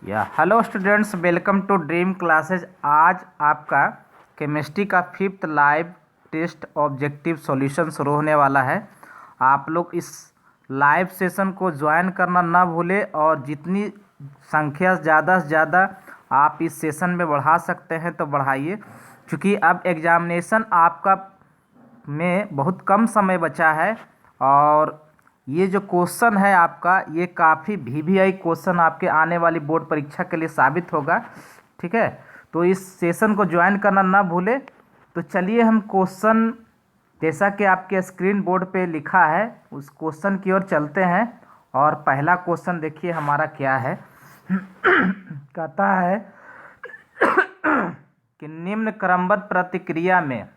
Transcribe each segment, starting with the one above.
Hello students, welcome to Dream Classes. आज आपका chemistry का fifth live test objective solution शुरू होने वाला है। आप लोग इस लाइव सेशन को ज्वाइन करना ना भूलें और जितनी संख्या ज़्यादा से ज़्यादा आप इस सेशन में बढ़ा सकते हैं तो बढ़ाइए, क्योंकि अब एग्ज़ामिनेशन आपका में बहुत कम समय बचा है और ये जो क्वेश्चन है आपका, ये काफ़ी वीवीआई क्वेश्चन आपके आने वाली बोर्ड परीक्षा के लिए साबित होगा। ठीक है, तो इस सेशन को ज्वाइन करना ना भूले। तो चलिए हम क्वेश्चन, जैसा कि आपके स्क्रीन बोर्ड पे लिखा है, उस क्वेश्चन की ओर चलते हैं। और पहला क्वेश्चन देखिए हमारा क्या है। कहता है कि निम्न क्रमबद्ध प्रतिक्रिया में,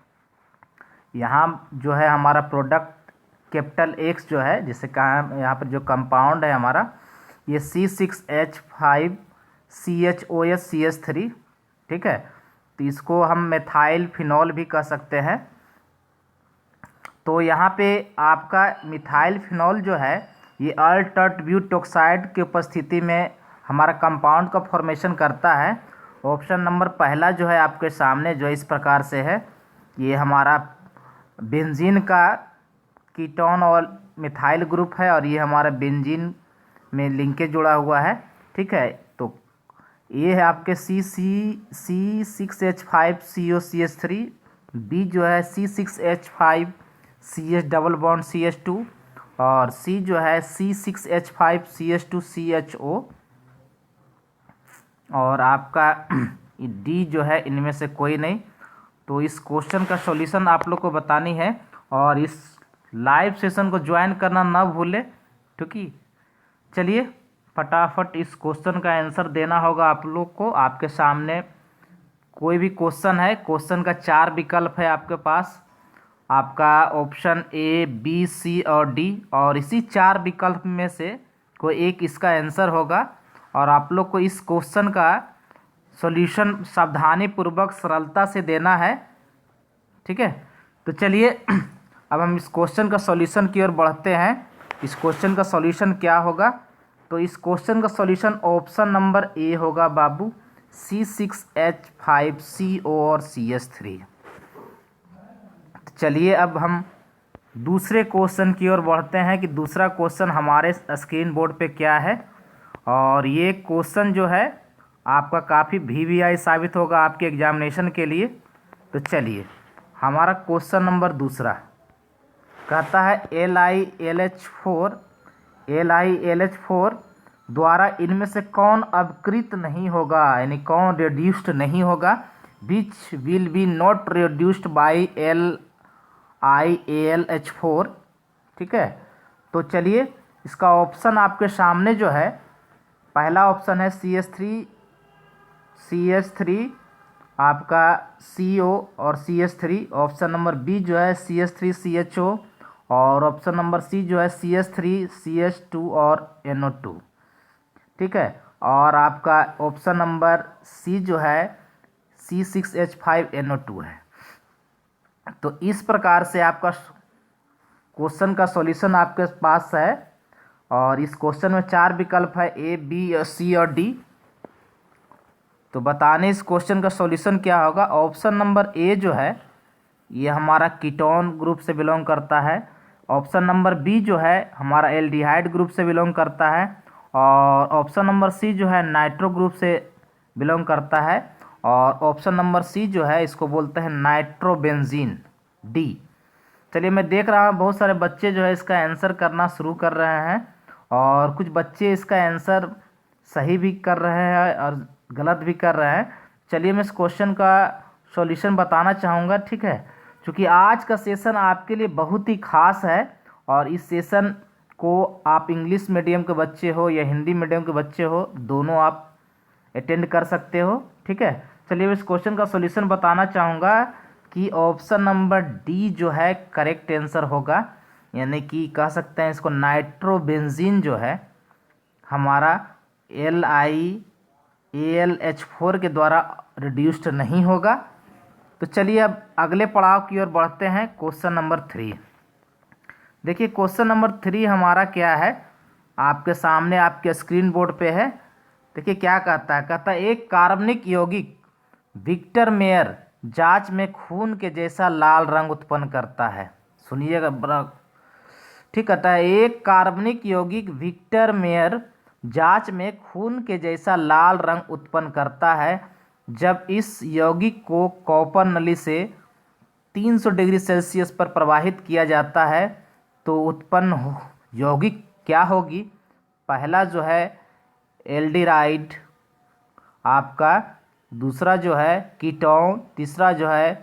यहाँ जो है हमारा प्रोडक्ट कैपिटल एक्स जो है, जिसे कहा यहाँ पर जो कंपाउंड है हमारा, ये C6H5CHOS CH3। ठीक है, तो इसको हम मेथाइल फिनॉल भी कह सकते हैं। तो यहाँ पे आपका मिथाइल फिनॉल जो है, ये अल्टर्टब्यूटोक्साइड की उपस्थिति में हमारा कंपाउंड का फॉर्मेशन करता है। ऑप्शन नंबर पहला जो है आपके सामने, जो इस प्रकार से है, ये हमारा बेंजीन का कीटोन और मिथाइल ग्रुप है और ये हमारा बेंजीन में लिंकेज जुड़ा हुआ है। ठीक है, तो ये है आपके C6H5COCH3, बी जो है C6H5CH डबल बॉन्ड CH2 और सी जो है C6H5CH2CHO और आपका डी जो है, इनमें से कोई नहीं। तो इस क्वेश्चन का सॉल्यूशन आप लोग को बतानी है और इस लाइव सेशन को ज्वाइन करना ना भूले, क्योंकि चलिए फटाफट इस क्वेश्चन का आंसर देना होगा आप लोग को। आपके सामने कोई भी क्वेश्चन है, क्वेश्चन का 4 विकल्प है आपके पास, आपका ऑप्शन ए, बी, सी और डी, और इसी 4 विकल्प में से कोई एक इसका आंसर होगा और आप लोग को इस क्वेश्चन का सॉल्यूशन सावधानी पूर्वक सरलता से देना है। ठीक है, तो चलिए अब हम इस क्वेश्चन का सॉल्यूशन की ओर बढ़ते हैं। इस क्वेश्चन का सॉल्यूशन क्या होगा? तो इस क्वेश्चन का सॉल्यूशन ऑप्शन नंबर ए होगा बाबू, C6H5CO और CH3। चलिए अब हम दूसरे क्वेश्चन की ओर बढ़ते हैं कि दूसरा क्वेश्चन हमारे स्क्रीन बोर्ड पे क्या है। और ये क्वेश्चन जो है आपका काफ़ी वीवीआई साबित होगा आपके एग्जामिनेशन के लिए। तो चलिए हमारा क्वेश्चन नंबर दूसरा कहता है LiLH4 द्वारा इनमें से कौन अपकृत नहीं होगा, यानी कौन रिड्यूस्ड नहीं होगा। Which will be not reduced by LiAlH4। ठीक है, तो चलिए इसका ऑप्शन आपके सामने जो है, पहला ऑप्शन है CH3 आपका CO और CH3। ऑप्शन नंबर बी जो है CH3CHO और ऑप्शन नंबर सी जो है CH3CH2 और NO2। ठीक है, और आपका ऑप्शन नंबर सी जो है C6H5NO2 है। तो इस प्रकार से आपका क्वेश्चन का सॉल्यूशन आपके पास है और इस क्वेश्चन में 4 विकल्प है, ए, बी, सी और डी। तो बताने इस क्वेश्चन का सॉल्यूशन क्या होगा। ऑप्शन नंबर ए जो है, ये हमारा कीटोन ग्रुप से बिलोंग करता है। ऑप्शन नंबर बी जो है हमारा एल्डिहाइड ग्रुप से बिलोंग करता है और ऑप्शन नंबर सी जो है नाइट्रो ग्रुप से बिलोंग करता है और ऑप्शन नंबर सी जो है, इसको बोलते हैं नाइट्रोबेंजीन, डी। चलिए मैं देख रहा हूँ बहुत सारे बच्चे जो है इसका आंसर करना शुरू कर रहे हैं और कुछ बच्चे इसका आंसर सही भी कर रहे हैं और गलत भी कर रहे हैं। चलिए मैं इस क्वेश्चन का सॉल्यूशन बताना चाहूँगा। ठीक है, क्योंकि आज का सेशन आपके लिए बहुत ही खास है और इस सेशन को आप इंग्लिश मीडियम के बच्चे हो या हिंदी मीडियम के बच्चे हो, दोनों आप अटेंड कर सकते हो। ठीक है, चलिए मैं इस क्वेश्चन का सॉल्यूशन बताना चाहूँगा कि ऑप्शन नंबर डी जो है करेक्ट आंसर होगा, यानी कि कह सकते हैं इसको नाइट्रोबेंजीन जो है हमारा LiAlH4 के द्वारा रिड्यूस्ड नहीं होगा। तो चलिए अब अगले पड़ाव की ओर बढ़ते हैं, क्वेश्चन नंबर 3। देखिए क्वेश्चन नंबर 3 हमारा क्या है, आपके सामने आपके स्क्रीन बोर्ड पे है। देखिए क्या कहता है, कहता है एक कार्बनिक यौगिक विक्टर मेयर जांच में खून के जैसा लाल रंग उत्पन्न करता है। सुनिएगा बड़ा ठीक, कहता है एक कार्बनिक यौगिक विक्टर मेयर जांच में खून के जैसा लाल रंग उत्पन्न करता है जब इस यौगिक को कॉपर नली से 300 डिग्री सेल्सियस पर प्रवाहित किया जाता है तो यौगिक क्या होगी। पहला जो है एल्डिहाइड आपका, दूसरा जो है कीटोन, तीसरा जो है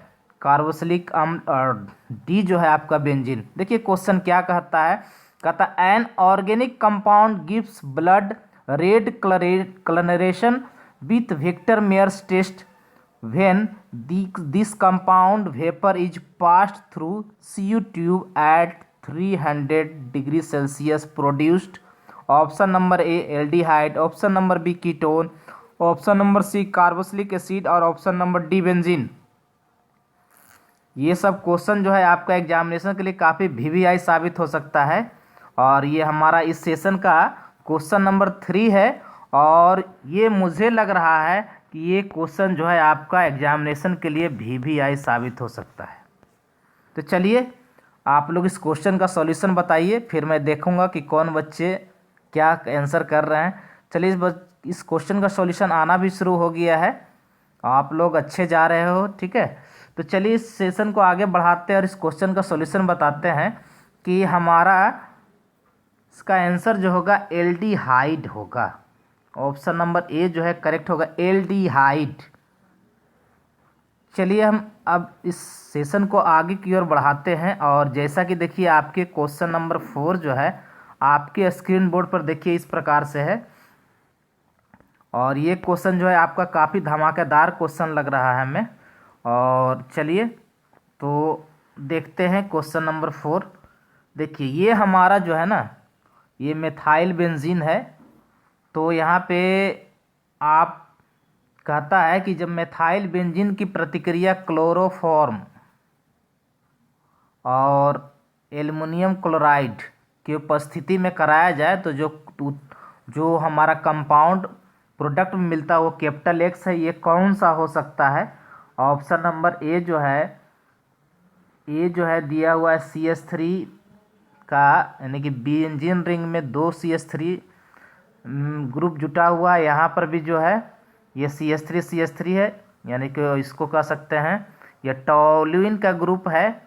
कार्बोक्सिलिक अम्ल और डी जो है आपका बेंजीन। देखिए क्वेश्चन क्या कहता है, कहता है an organic compound gives blood red colouration with Victor Meyer's test when this compound vapour is passed through CU tube at 300 degree Celsius produced. Option number A aldehyde, option number B ketone, option number C carboxylic acid और option number D benzene. ये सब question जो है आपका examination के लिए काफ़ी VVI साबित हो सकता है और ये हमारा इस सेशन का क्वेश्चन नंबर 3 है और ये मुझे लग रहा है कि ये क्वेश्चन जो है आपका एग्जामिनेशन के लिए VVI साबित हो सकता है। तो चलिए आप लोग इस क्वेश्चन का सॉल्यूशन बताइए, फिर मैं देखूंगा कि कौन बच्चे क्या आंसर कर रहे हैं। चलिए इस क्वेश्चन का सॉल्यूशन आना भी शुरू हो गया है, आप लोग अच्छे जा रहे हो, ठीक है। तो चलिए इस सेशन को आगे बढ़ाते हैं और इस क्वेश्चन का सॉल्यूशन बताते हैं कि हमारा इसका आंसर जो होगा एल्डिहाइड होगा। ऑप्शन नंबर ए जो है करेक्ट होगा, एल्डिहाइड। चलिए हम अब इस सेशन को आगे की ओर बढ़ाते हैं और जैसा कि देखिए आपके क्वेश्चन नंबर 4 जो है आपके स्क्रीन बोर्ड पर देखिए इस प्रकार से है और ये क्वेश्चन जो है आपका काफ़ी धमाकेदार क्वेश्चन लग रहा है हमें। और चलिए तो देखते हैं क्वेश्चन नंबर 4। देखिए ये हमारा जो है ना ये मेथाइल बेंजीन है। तो यहाँ पे आप कहता है कि जब मेथाइल बेंजीन की प्रतिक्रिया क्लोरोफॉर्म और एल्युमिनियम क्लोराइड की उपस्थिति में कराया जाए तो जो हमारा कंपाउंड प्रोडक्ट में मिलता है वो कैपिटल X है। ये कौन सा हो सकता है। ऑप्शन नंबर ए जो है दिया हुआ है CH3 का, यानी कि बेंजीन रिंग में 2 CH3 ग्रुप जुटा हुआ है। यहाँ पर भी जो है ये CH3 है, यानी कि इसको कह सकते हैं ये टॉल्यूइन का ग्रुप है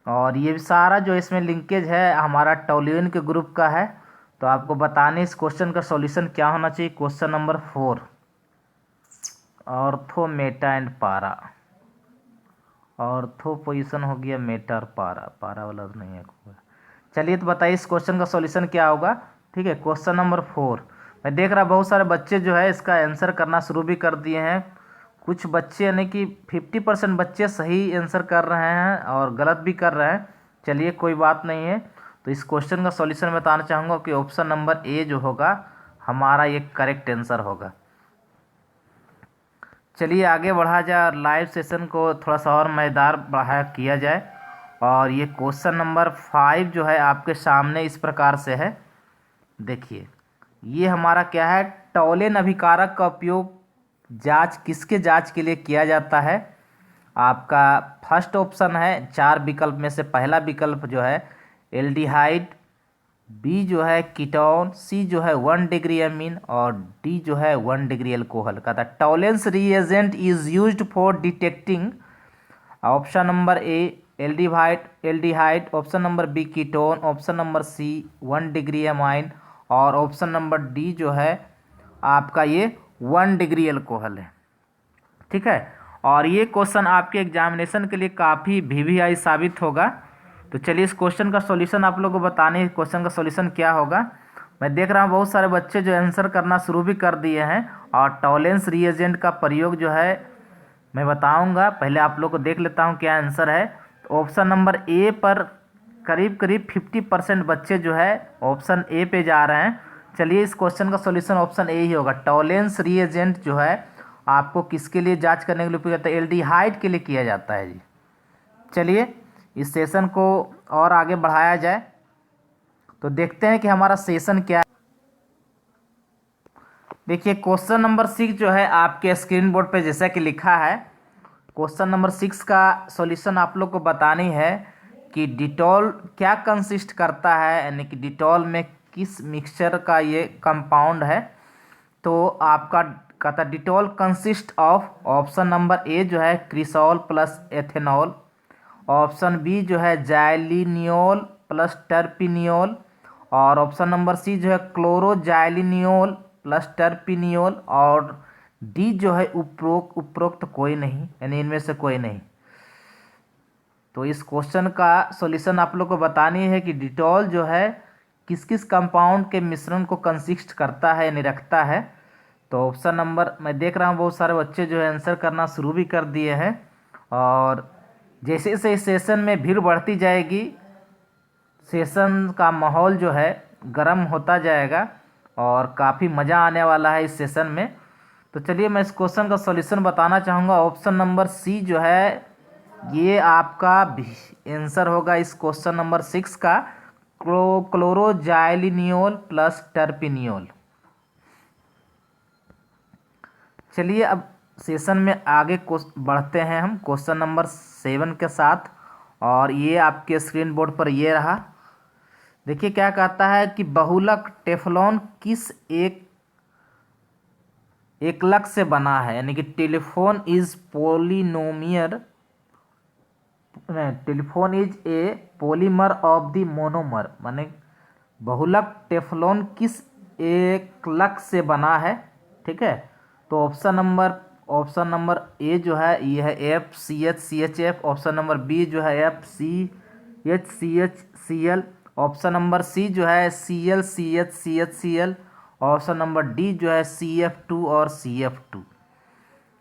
और ये भी सारा जो इसमें लिंकेज है हमारा टॉल्यूइन के ग्रुप का है। तो आपको बताने इस क्वेश्चन का सॉल्यूशन क्या होना चाहिए। Question number 4 ortho Meta and पारा, ऑर्थो पोजीशन हो गया मेटा और पारा वाला नहीं है। चलिए तो बताइए इस क्वेश्चन का सॉल्यूशन क्या होगा। ठीक है, क्वेश्चन नंबर 4 मैं देख रहा बहुत सारे बच्चे जो है इसका आंसर करना शुरू भी कर दिए हैं। कुछ बच्चे यानी कि 50% बच्चे सही आंसर कर रहे हैं और गलत भी कर रहे हैं। चलिए कोई बात नहीं है। तो इस क्वेश्चन का सॉल्यूशन बताना चाहूँगा कि ऑप्शन नंबर ए जो होगा हमारा ये करेक्ट आंसर होगा। चलिए आगे बढ़ा जाए, लाइव सेशन को थोड़ा सा और मज़ेदार बढ़ा किया जाए। और ये क्वेश्चन नंबर 5 जो है आपके सामने इस प्रकार से है। देखिए ये हमारा क्या है, टॉलेन अभिकारक का उपयोग किसके जांच के लिए किया जाता है। आपका फर्स्ट ऑप्शन है 4 विकल्प में से पहला विकल्प जो है एल्डिहाइड, बी जो है कीटोन, सी जो है 1 डिग्री एमीन और डी जो है 1 डिग्री अल्कोहल का था। Tollens reagent is used for detecting. Option number A aldehyde, option number B ketone, option number C 1 degree amine और ऑप्शन नंबर डी जो है आपका ये 1 डिग्री अल्कोहल है। ठीक है, और ये क्वेश्चन आपके एग्जामिनेशन के लिए काफ़ी VVI साबित होगा। तो चलिए इस क्वेश्चन का सॉल्यूशन आप लोगों को बताने क्वेश्चन का सॉल्यूशन क्या होगा। मैं देख रहा हूँ बहुत सारे बच्चे जो आंसर करना शुरू भी कर दिए हैं और टॉलेंस रिएजेंट का प्रयोग जो है मैं बताऊंगा। पहले आप लोग को देख लेता हूँ क्या आंसर है। तो ऑप्शन नंबर ए पर करीब 50% बच्चे जो है ऑप्शन ए पे जा रहे हैं। चलिए इस क्वेश्चन का सॉल्यूशन ऑप्शन ए ही होगा। टॉलेंस रिएजेंट जो है आपको किसके लिए जांच करने के लिए उपयोग होता है, एल्डिहाइड के लिए किया जाता है जी। चलिए इस सेशन को और आगे बढ़ाया जाए तो देखते हैं कि हमारा सेशन क्या है। देखिए क्वेश्चन नंबर 6 जो है आपके स्क्रीन बोर्ड पे जैसा कि लिखा है, क्वेश्चन नंबर 6 का सॉल्यूशन आप लोग को बतानी है कि डिटॉल क्या कंसिस्ट करता है, यानी कि डिटॉल में किस मिक्सचर का ये कंपाउंड है। तो आपका कहता Dettol consist of, option number ए जो है क्रिसॉल प्लस एथेनॉल, ऑप्शन बी जो है जाइलिनियोल प्लस टर्पिनियोल, और ऑप्शन नंबर सी जो है क्लोरोजाइलिनियोल प्लस टर्पिनियोल, और डी जो है उपरोक्त कोई नहीं, यानी इनमें से कोई नहीं। तो इस क्वेश्चन का सॉल्यूशन आप लोग को बतानी है कि डिटॉल जो है किस किस कंपाउंड के मिश्रण को कंसिस्ट करता है यानी रखता है। तो ऑप्शन नंबर, मैं देख रहा हूँ बहुत सारे बच्चे जो है आंसर करना शुरू भी कर दिए हैं, और जैसे जैसे इस सेशन में भीड़ बढ़ती जाएगी, सेशन का माहौल जो है गर्म होता जाएगा और काफ़ी मज़ा आने वाला है इस सेशन में। तो चलिए मैं इस क्वेश्चन का सॉल्यूशन बताना चाहूँगा। ऑप्शन नंबर सी जो है ये आपका आंसर होगा इस क्वेश्चन नंबर 6 का, क्लोरोजाइलिनियोल प्लस टर्पिनियोल। चलिए अब सेशन में आगे बढ़ते हैं हम क्वेश्चन नंबर 7 के साथ, और ये आपके स्क्रीन बोर्ड पर ये रहा। देखिए क्या कहता है कि बहुलक टेफ्लॉन किस एकलक से बना है, यानी कि Teflon is polymer, Teflon is a polymer of the monomer, माने बहुलक टेफ्लॉन किस एकलक से बना है। ठीक है, तो ऑप्शन नंबर ए जो है ये है FCH CHF, option number B जो है FCHCHCl, ऑप्शन नंबर सी जो है ClCHCHCl, ऑप्शन नंबर डी जो है CF2 और CF2।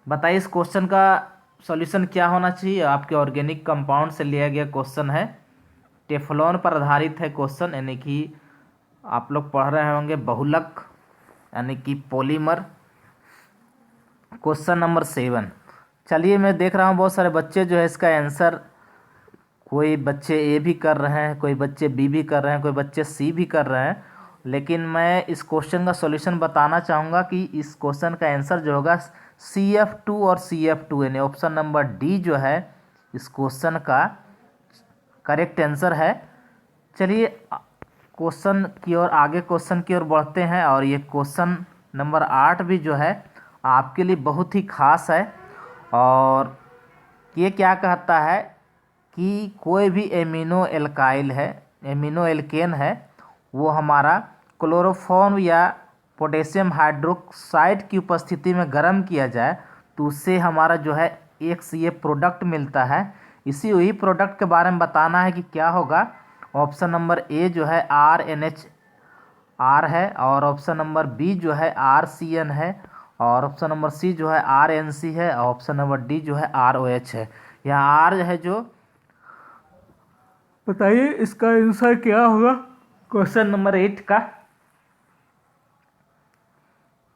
बताइए इस क्वेश्चन का सॉल्यूशन क्या होना चाहिए। आपके ऑर्गेनिक कंपाउंड से लिया गया क्वेश्चन है, टेफ्लॉन पर आधारित है क्वेश्चन, यानी कि आप लोग पढ़ रहे होंगे बहुलक यानी कि पॉलीमर। क्वेश्चन नंबर 7, चलिए मैं देख रहा हूँ बहुत सारे बच्चे जो है इसका आंसर, कोई बच्चे ए भी कर रहे हैं, कोई बच्चे बी भी कर रहे हैं, कोई बच्चे सी भी कर रहे हैं, लेकिन मैं इस क्वेश्चन का सॉल्यूशन बताना चाहूँगा कि इस क्वेश्चन का आंसर जो होगा CF2 और CF2, यानी ऑप्शन नंबर डी जो है इस क्वेश्चन का करेक्ट आंसर है। चलिए क्वेश्चन की ओर, आगे क्वेश्चन की ओर बढ़ते हैं, और ये क्वेश्चन नंबर 8 भी जो है आपके लिए बहुत ही खास है। और ये क्या कहता है कि कोई भी एमिनो एल्काइल है, एमिनो एल्केन है, वो हमारा क्लोरोफॉर्म या पोटेशियम हाइड्रोक्साइड की उपस्थिति में गर्म किया जाए तो उससे हमारा जो है एक से ये प्रोडक्ट मिलता है। इसी वही प्रोडक्ट के बारे में बताना है कि क्या होगा। ऑप्शन नंबर ए जो है RNHR है, और ऑप्शन नंबर बी जो है RCN है, और ऑप्शन नंबर सी जो है RNC है, और ऑप्शन नंबर डी जो है ROH है। यहाँ आर है जो, बताइए इसका आंसर क्या होगा क्वेश्चन नंबर 8 का,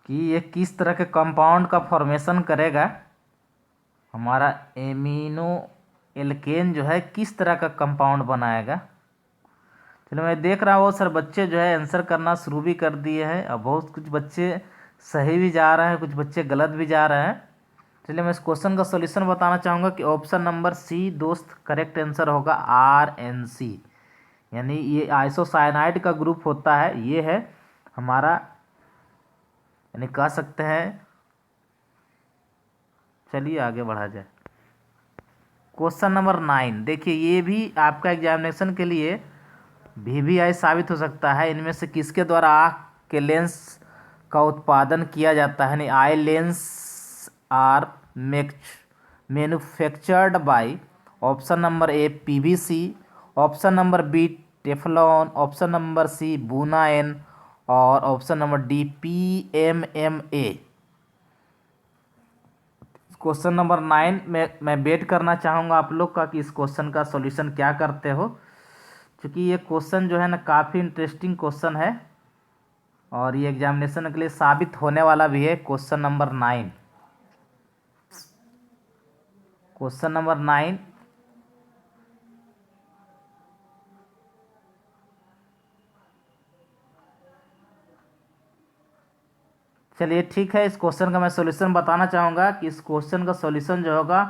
कि ये किस तरह के कंपाउंड का फॉर्मेशन करेगा। हमारा एमिनो एल्केन जो है किस तरह का कंपाउंड बनाएगा। चलो मैं देख रहा हूँ बहुत सारे बच्चे जो है आंसर करना शुरू भी कर दिए हैं, और बहुत कुछ बच्चे सही भी जा रहे हैं, कुछ बच्चे गलत भी जा रहे हैं। चलिए मैं इस क्वेश्चन का सॉल्यूशन बताना चाहूँगा कि ऑप्शन नंबर सी दोस्त करेक्ट आंसर होगा RNC, यानी ये आइसोसाइनाइड का ग्रुप होता है, ये है हमारा, यानी कह सकते हैं। चलिए आगे बढ़ा जाए। क्वेश्चन नंबर 9, देखिए ये भी आपका एग्जामिनेशन के लिए VVI साबित हो सकता है। इनमें से किसके द्वारा आँख के लेंस का उत्पादन किया जाता है, यानी eye lens are manufactured by, option number A PVC, option number B Teflon, option number C buna N, और option number D PMMA। Question number 9 में मैं वेट करना चाहूँगा आप लोग का कि इस क्वेश्चन का सॉल्यूशन क्या करते हो, क्योंकि ये क्वेश्चन जो है ना काफ़ी इंटरेस्टिंग क्वेश्चन है, और ये एग्जामिनेशन के लिए साबित होने वाला भी है। क्वेश्चन नंबर 9, क्वेश्चन नंबर 9, चलिए ठीक है, इस क्वेश्चन का मैं सॉल्यूशन बताना चाहूँगा कि इस क्वेश्चन का सॉल्यूशन जो होगा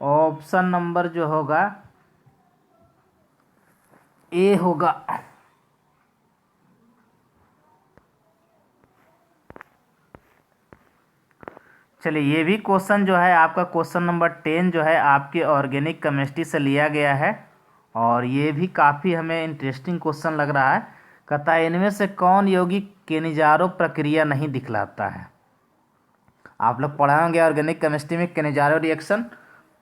ऑप्शन नंबर जो होगा ए होगा। चलिए ये भी क्वेश्चन जो है आपका क्वेश्चन नंबर 10 जो है आपके ऑर्गेनिक केमिस्ट्री से लिया गया है, और ये भी काफ़ी हमें इंटरेस्टिंग क्वेश्चन लग रहा है। कहता है इनमें से कौन यौगिक केनिजारो प्रक्रिया नहीं दिखलाता है। आप लोग पढ़े होंगे ऑर्गेनिक केमिस्ट्री में केनिजारो रिएक्शन।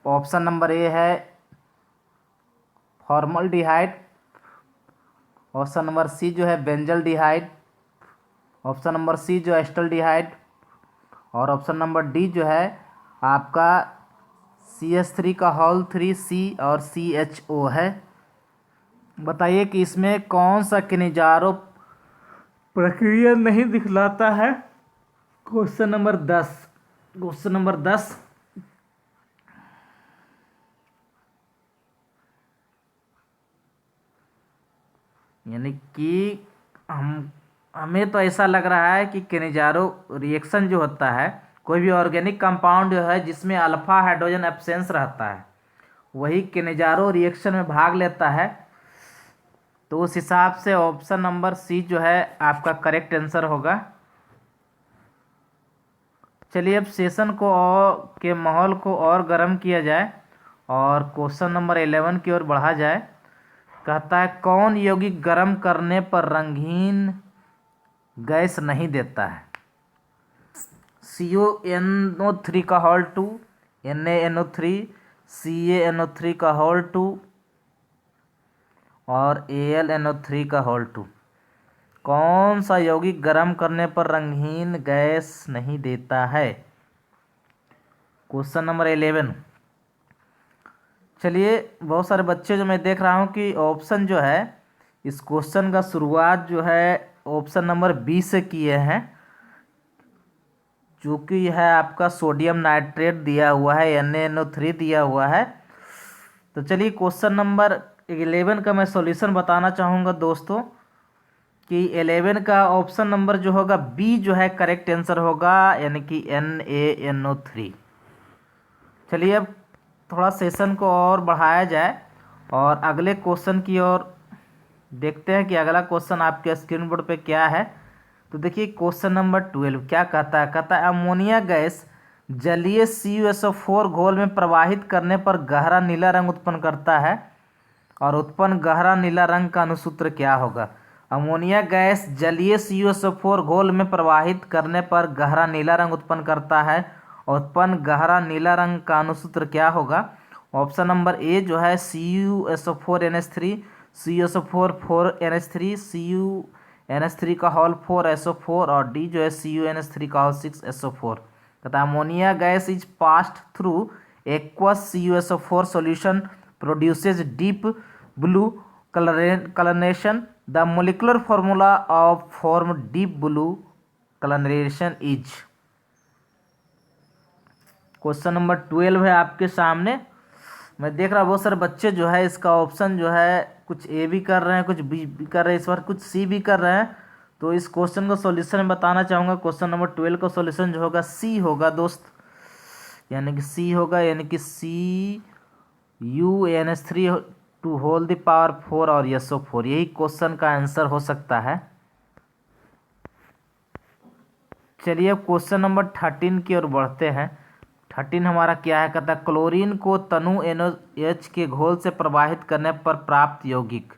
ऑप्शन नंबर ए है फॉर्मल्डिहाइड, ऑप्शन नंबर सी जो है बेंजल्डिहाइड, ऑप्शन नंबर सी जो है एस्टल्डिहाइड, और ऑप्शन नंबर डी जो है आपका CH3 का होल 3C और CHO है। बताइए कि इसमें कौन सा केनिजारो प्रक्रिया नहीं दिखलाता है। क्वेश्चन नंबर 10, क्वेश्चन नंबर 10, यानी कि हमें तो ऐसा लग रहा है कि केनिजारो रिएक्शन जो होता है, कोई भी ऑर्गेनिक कंपाउंड जो है जिसमें अल्फा हाइड्रोजन एब्सेंस रहता है वही केनिजारो रिएक्शन में भाग लेता है। तो उस हिसाब से ऑप्शन नंबर सी जो है आपका करेक्ट आंसर होगा। चलिए अब सेशन को के माहौल को और गर्म किया जाए और क्वेश्चन नंबर 11 की ओर बढ़ा जाए। कहता है कौन यौगिक गर्म करने पर रंगीन गैस नहीं देता है। CuNO3 का होल 2, NaNO3, CaNO3 का होल 2 और AlNO3 का होल 2। कौन सा यौगिक गर्म करने पर रंगीन गैस नहीं देता है। Question number 11। चलिए बहुत सारे बच्चे जो मैं देख रहा हूँ कि ऑप्शन जो है इस क्वेश्चन का शुरुआत जो है ऑप्शन नंबर बी से किए हैं, जो कि है आपका सोडियम नाइट्रेट दिया हुआ है, NaNO3 दिया हुआ है। तो चलिए क्वेश्चन नंबर 11 का मैं सॉल्यूशन बताना चाहूँगा दोस्तों कि 11 का ऑप्शन नंबर जो होगा बी जो है करेक्ट आंसर होगा, यानी कि NaNO3। चलिए अब थोड़ा सेशन को और बढ़ाया जाए और अगले क्वेश्चन की ओर देखते हैं कि अगला क्वेश्चन आपके स्क्रीन बोर्ड पे क्या है। तो देखिए क्वेश्चन नंबर 12 क्या कहता है। कहता है अमोनिया गैस जलीय CuSO4 घोल में प्रवाहित करने पर गहरा नीला रंग उत्पन्न करता है, और उत्पन्न गहरा नीला रंग का अनुसूत्र क्या होगा। अमोनिया गैस जलीय CuSO4 घोल में प्रवाहित करने पर गहरा नीला रंग उत्पन्न करता है, और उत्पन्न गहरा नीला रंग का अनुसूत्र क्या होगा। ऑप्शन नंबर ए जो है CuSO4NH3, CuSO4 4NH3, CuNH3 का होल 4SO4, और डी जो है CuNH3 का होल 6SO4। कहता है ammonia gas is passed through aqueous CuSO4 solution produces deep blue coloration. The molecular formula of form deep blue coloration is। Question number 12 है आपके सामने। मैं देख रहा बहुत सारे बच्चे जो है इसका ऑप्शन जो है कुछ ए भी कर रहे हैं, कुछ बी भी कर रहे हैं, इस बार कुछ सी भी कर रहे हैं। तो इस क्वेश्चन का सॉल्यूशन मैं बताना चाहूँगा। क्वेश्चन नंबर 12 का सॉल्यूशन जो होगा सी होगा दोस्त, यानी कि सी होगा, यानी कि CuNH3 to whole the power 4 और SO4, यही क्वेश्चन का आंसर हो सकता है। चलिए अब क्वेश्चन नंबर 13 की ओर बढ़ते हैं। 13 हमारा क्या है। कहता है क्लोरीन को तनु NaOH के घोल से प्रवाहित करने पर प्राप्त यौगिक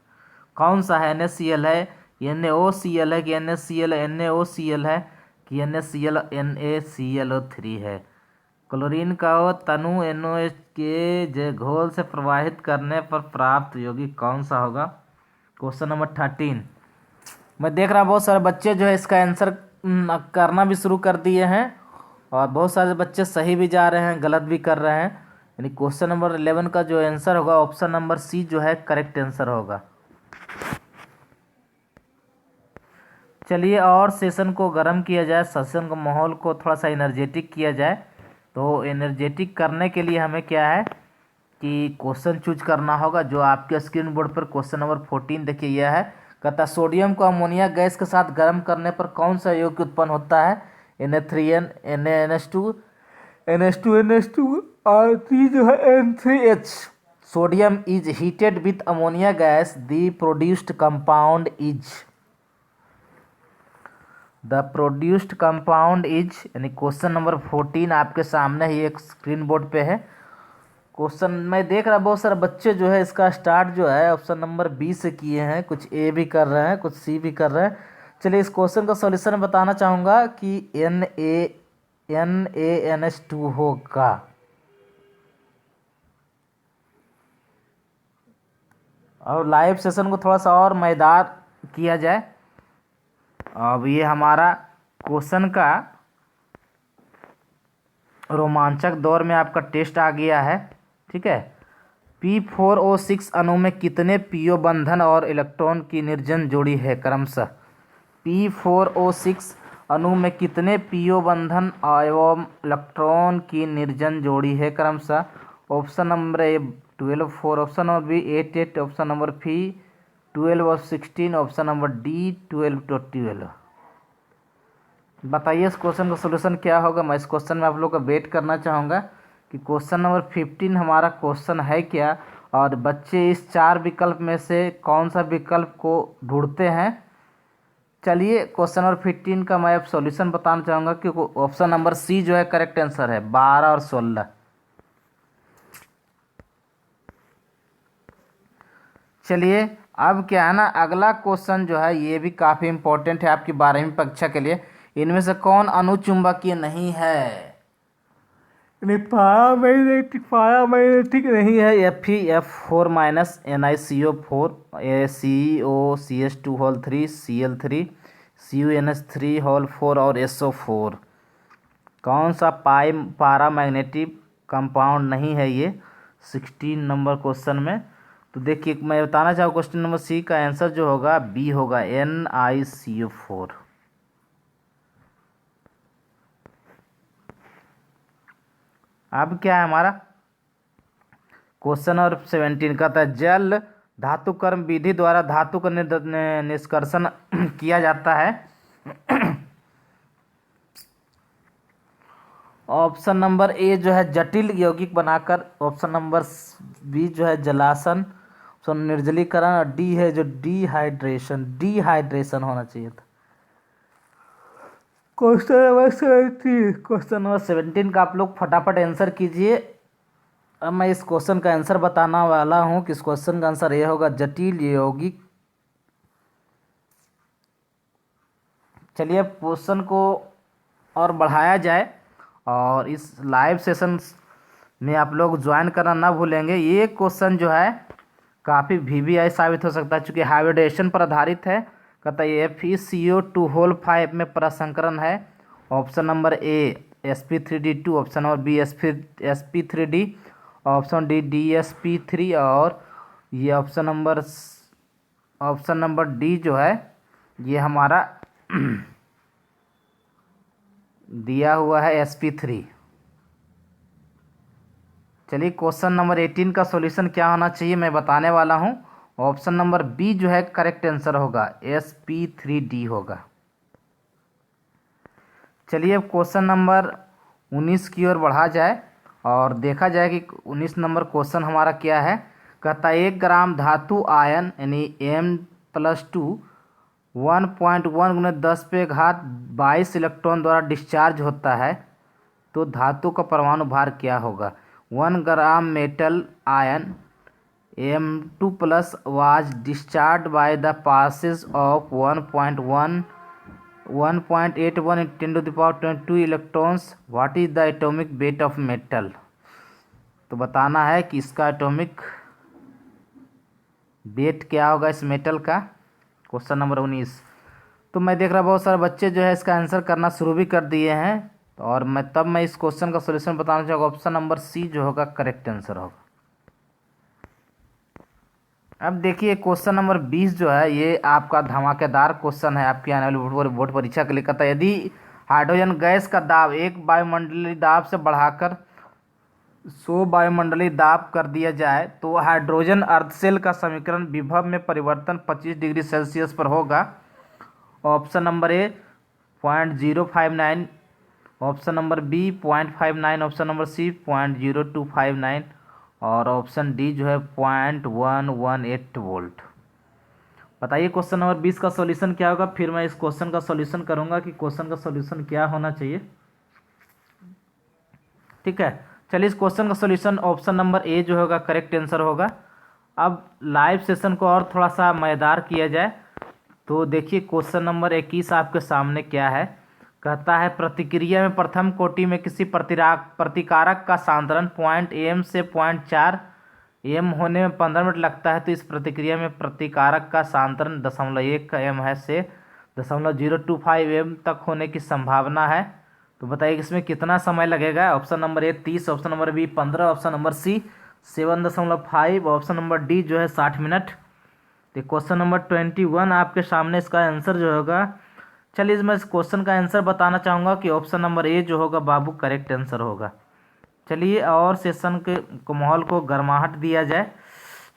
कौन सा है। NaCl है, NaOCl है कि NaCl NaOCl है कि NaCl NaClO3 है। क्लोरीन का तनु NaOH के घोल से प्रवाहित करने पर प्राप्त यौगिक कौन सा होगा। Question number 13। मैं देख रहा हूँ बहुत सारे बच्चे जो है इसका आंसर करना भी शुरू कर दिए हैं, और बहुत सारे बच्चे सही भी जा रहे हैं, गलत भी कर रहे हैं। यानी क्वेश्चन नंबर 11 का जो आंसर होगा ऑप्शन नंबर सी जो है करेक्ट आंसर होगा। चलिए और सेशन को गर्म किया जाए, सेशन के माहौल को थोड़ा सा एनर्जेटिक किया जाए। तो एनर्जेटिक करने के लिए हमें क्या है कि क्वेश्चन चूज करना होगा, जो आपके स्क्रीन बोर्ड पर क्वेश्चन नंबर 14 देखिए यह है। कहता है सोडियम को अमोनिया गैस के साथ गर्म करने पर कौन सा यौगिक उत्पन्न होता है। Na3n NaNH2 NH2 और 3 जो है N3H। Sodium is heated with ammonia gas, the produced compound is यानी क्वेश्चन नंबर 14 आपके सामने ही एक स्क्रीन बोर्ड पे है। क्वेश्चन मैं देख रहा बहुत सारे बच्चे जो है इसका स्टार्ट जो है ऑप्शन नंबर बी से किए हैं, कुछ ए भी कर रहे हैं, कुछ सी भी कर रहे हैं। चलिए इस क्वेश्चन का सॉल्यूशन बताना चाहूँगा कि NaNH2 होगा। और लाइव सेशन को थोड़ा सा और मज़ेदार किया जाए। अब ये हमारा क्वेश्चन का रोमांचक दौर में आपका टेस्ट आ गया है, ठीक है। P4O6 अणु में कितने पीओ बंधन और इलेक्ट्रॉन की निर्जन जोड़ी है क्रमशः? P4O6 अणु में कितने पीओ बंधन एवं इलेक्ट्रॉन की निर्जन जोड़ी है क्रमशः? Option number A 12 4, option number B 8 8, option number B 12 और 16, ऑप्शन नंबर डी 12 to 12। बताइए इस क्वेश्चन का सोल्यूशन क्या होगा। मैं इस क्वेश्चन में आप लोग का वेट करना चाहूँगा कि क्वेश्चन नंबर 15 हमारा क्वेश्चन है क्या, और बच्चे इस 4 विकल्प में से कौन सा विकल्प को ढूंढते हैं। चलिए क्वेश्चन नंबर 15 का मैं अब सॉल्यूशन बताना चाहूँगा क्योंकि ऑप्शन नंबर सी जो है करेक्ट आंसर है, 12 और 16। चलिए अब क्या है ना, अगला क्वेश्चन जो है ये भी काफ़ी इंपॉर्टेंट है आपकी 12वीं परीक्षा के लिए। इनमें से कौन अणुचुंबकीय नहीं है? पारामैग्नेटिक नहीं है। Fe(F4 NiCO4 COCH2 whole 3 Cl3 CuNH3 whole 4 और SO4। कौन सा पारामैग्नेटिक कंपाउंड नहीं है ये 16 नंबर क्वेश्चन में? तो देखिए मैं बताना चाहूँ क्वेश्चन नंबर सी का आंसर जो होगा बी होगा, NiCO4। अब क्या है हमारा क्वेश्चन और 17 का था, जल धातु कर्म विधि द्वारा धातु का निष्कर्षण किया जाता है। ऑप्शन नंबर ए जो है जटिल यौगिक बनाकर, ऑप्शन नंबर बी जो है जलासन, ऑप्शन निर्जलीकरण, और डी है जो डिहाइड्रेशन होना चाहिए था। क्वेश्चन नंबर 17 का आप लोग फटाफट आंसर कीजिए। अब मैं इस क्वेश्चन का आंसर बताना वाला हूँ कि इस क्वेश्चन का आंसर ये होगा जटिल यौगिक। चलिए अब क्वेश्चन को और बढ़ाया जाए और इस लाइव सेशन में आप लोग ज्वाइन करना ना भूलेंगे। ये क्वेश्चन जो है काफ़ी VVI साबित हो सकता है चूँकि हाइब्रिडेशन पर आधारित है। कहता है FeCO2 होल 5 में प्रसंकरण है। Option number A sp3d2, option number B sp3d, option D dsp3, और ये ऑप्शन नंबर डी जो है ये हमारा दिया हुआ है sp3। चलिए क्वेश्चन नंबर 18 का सॉल्यूशन क्या होना चाहिए मैं बताने वाला हूँ। ऑप्शन नंबर बी जो है करेक्ट आंसर होगा, sp3d होगा। चलिए अब क्वेश्चन नंबर 19 की ओर बढ़ा जाए और देखा जाए कि 19 नंबर क्वेश्चन हमारा क्या है। कहता है 1 ग्राम धातु आयन यानी M+2 1.1 × 10⁻22 इलेक्ट्रॉन द्वारा डिस्चार्ज होता है तो धातु का परमाणु भार क्या होगा? 1 gram metal ion M2+ was discharged by the passage of 1.81 × 10⁻22 electrons. What is the atomic weight of metal? तो बताना है कि इसका एटॉमिक वेट क्या होगा इस मेटल का। Question number 19। तो मैं देख रहा बहुत सारे बच्चे जो है इसका आंसर करना शुरू भी कर दिए हैं और मैं इस क्वेश्चन का सॉल्यूशन बताना चाहूँगा। ऑप्शन नंबर सी जो होगा करेक्ट आंसर होगा। अब देखिए क्वेश्चन नंबर 20 जो है ये आपका धमाकेदार क्वेश्चन है आपकी आने वाली बोर्ड परीक्षा के लिए। कहता है यदि हाइड्रोजन गैस का दाब एक वायुमंडलीय दाब से बढ़ाकर 100 वायुमंडलीय दाब कर दिया जाए तो हाइड्रोजन अर्धशेल का समीकरण विभव में परिवर्तन 25 डिग्री सेल्सियस पर होगा। Option number A 0.059 option number B 0.59, option number C 0.0259 और ऑप्शन डी जो है 0.118 वोल्ट। बताइए क्वेश्चन नंबर 20 का सॉल्यूशन क्या होगा। फिर मैं इस क्वेश्चन का सॉल्यूशन करूंगा कि क्वेश्चन का सॉल्यूशन क्या होना चाहिए। ठीक है, चलिए इस क्वेश्चन का सॉल्यूशन ऑप्शन नंबर ए जो होगा करेक्ट आंसर होगा। अब लाइव सेशन को और थोड़ा सा मज़ेदार किया जाए तो देखिए क्वेश्चन नंबर 21 आपके सामने क्या है। कहता है प्रतिक्रिया में प्रथम कोटि में किसी प्रतिकारक का सांद्रण पॉइंट एम से 0.4 एम होने में 15 मिनट लगता है, तो इस प्रतिक्रिया में प्रतिकारक का सांद्रण 0.1 का एम है से 0.025 एम तक होने की संभावना है। तो बताइए इसमें कितना समय लगेगा। Option number A 30, option number B 15, option number C 7.5, option number D जो है 60 मिनट। तो क्वेश्चन नंबर 21 आपके सामने इसका आंसर जो होगा। चलिए मैं इस क्वेश्चन का आंसर बताना चाहूँगा कि ऑप्शन नंबर ए जो होगा बाबू करेक्ट आंसर होगा। चलिए और सेशन के को माहौल को गर्माहट दिया जाए।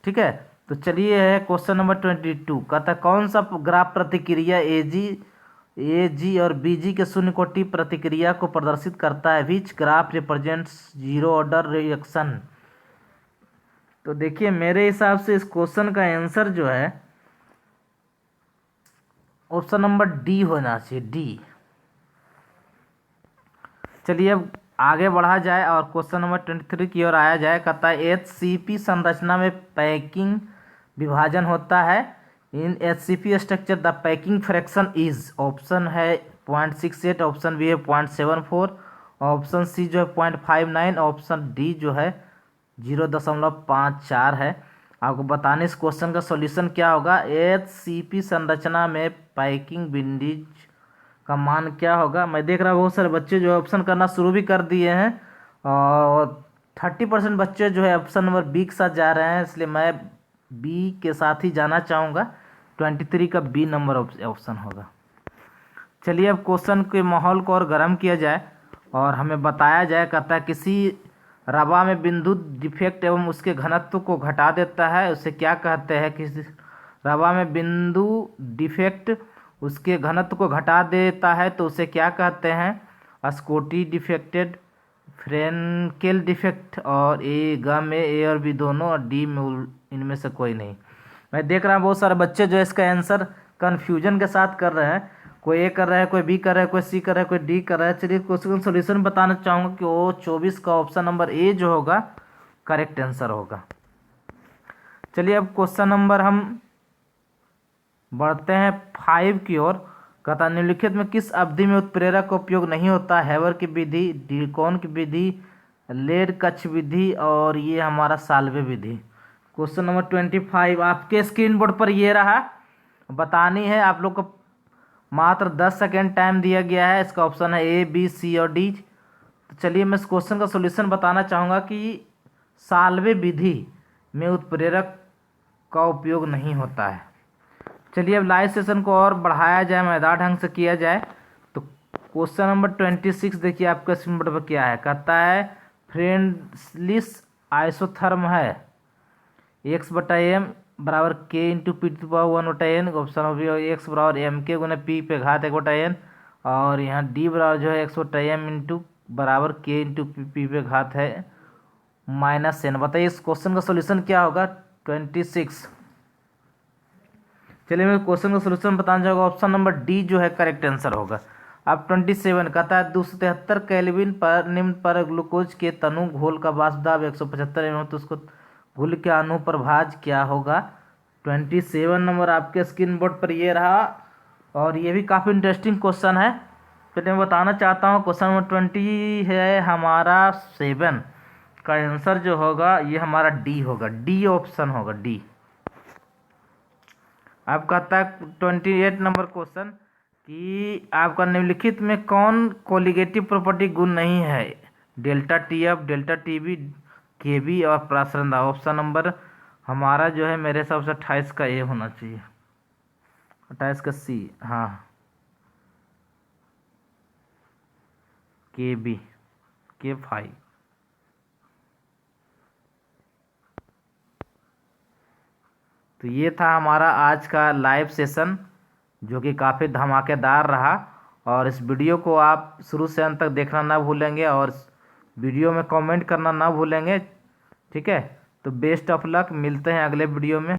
ठीक है, तो चलिए है क्वेश्चन नंबर 22। कहता है कौन सा ग्राफ प्रतिक्रिया ए जी और बी जी के शून्य कोटि प्रतिक्रिया को प्रदर्शित करता है। Which graph represents zero order reaction. तो देखिए मेरे हिसाब से इस क्वेश्चन का आंसर जो है ऑप्शन नंबर डी होना चाहिए, डी। चलिए अब आगे बढ़ा जाए और क्वेश्चन नंबर 23 की ओर आया जाए। कहता है HCP संरचना में पैकिंग विभाजन होता है। इन HCP structure the packing fraction is, option है 0.68, ऑप्शन बी है 0.74, ऑप्शन सी जो है 0.59, ऑप्शन डी जो है 0.54 है। आपको बताने इस क्वेश्चन का सॉल्यूशन क्या होगा। HCP संरचना में पैकिंग विंडीज का मान क्या होगा। मैं देख रहा हूँ बहुत सारे बच्चे जो है ऑप्शन करना शुरू भी कर दिए हैं और 30% बच्चे जो है ऑप्शन नंबर बी के साथ जा रहे हैं, इसलिए मैं बी के साथ ही जाना चाहूँगा। 23 का बी नंबर ऑप्शन होगा। चलिए अब क्वेश्चन के माहौल को और गर्म किया जाए और हमें बताया जाए। कहता है किसी रवा में बिंदु डिफेक्ट एवं उसके घनत्व को घटा देता है, उसे क्या कहते हैं। किसी रवा में बिंदु डिफेक्ट उसके घनत्व को घटा देता है तो उसे क्या कहते हैं। स्कोटी डिफेक्टेड, फ्रेंकेल डिफेक्ट और ए में ए और बी दोनों और डी में इनमें से कोई नहीं। मैं देख रहा हूँ बहुत सारे बच्चे जो है इसका आंसर कन्फ्यूजन के साथ कर रहे हैं। कोई ए कर रहा है, कोई बी कर रहा है, कोई सी कर रहा है, कोई डी कर रहा है। चलिए क्वेश्चन सोल्यूशन बताना चाहूँगा कि वो 24 का ऑप्शन नंबर ए जो होगा करेक्ट आंसर होगा। चलिए अब क्वेश्चन नंबर हम बढ़ते हैं 5 की ओर। कहता निम्नलिखित में किस अवधि में उत्प्रेरक का उपयोग नहीं होता। हैवर की विधि, डिकॉन की विधि, लेड कक्ष विधि और ये हमारा साल्वे विधि। क्वेश्चन नंबर 25 आपके स्क्रीन बोर्ड पर ये रहा। बतानी है आप लोग को मात्र 10 सेकेंड टाइम दिया गया है। इसका ऑप्शन है ए बी सी और डी। तो चलिए मैं इस क्वेश्चन का सॉल्यूशन बताना चाहूँगा कि साल्वे विधि में उत्प्रेरक का उपयोग नहीं होता है। चलिए अब लाइव सेशन को और बढ़ाया जाए, मज़ेदार ढंग से किया जाए। तो क्वेश्चन नंबर 26 देखिए आपके स्क्रीन बोर्ड पर क्या है। कहता है फ्रेंडलिस आइसोथर्म है x/m बराबर k into P to power 1/n। Option of x बराबर एम के गुना पी पे घात 1/n और यहाँ d बराबर जो है x/m इंटू बराबर k इंटू पी पे घात है -n। बताइए इस क्वेश्चन का सोल्यूशन क्या होगा। 26। चलिए मैं क्वेश्चन का सोल्यूशन बताना चाहूँगा। ऑप्शन नंबर डी जो है करेक्ट आंसर होगा। अब 27 कहता है 273 केल्विन पर निम्न पर ग्लूकोज के तनु घोल का वाष्प दाब 175 एम तो उसको घोल के अनुप्रभाज क्या होगा। 27 नंबर आपके स्क्रीन बोर्ड पर ये रहा और ये भी काफ़ी इंटरेस्टिंग क्वेश्चन है। चलिए मैं बताना चाहता हूँ क्वेश्चन नंबर 20 है हमारा 7 का आंसर जो होगा ये हमारा डी होगा, डी ऑप्शन होगा, डी। अब कहता है 28 नंबर क्वेश्चन कि आपका निम्नलिखित में कौन कोलिगेटिव प्रॉपर्टी गुण नहीं है। Delta T F, delta T B, K B और प्रासरंदा। ऑप्शन नंबर हमारा जो है मेरे हिसाब से 28 का ए होना चाहिए, 28 का सी। हाँ के बी, के 5। तो ये था हमारा आज का लाइव सेशन जो कि काफ़ी धमाकेदार रहा और इस वीडियो को आप शुरू से अंत तक देखना ना भूलेंगे और वीडियो में कमेंट करना ना भूलेंगे। ठीक है, तो बेस्ट ऑफ लक, मिलते हैं अगले वीडियो में।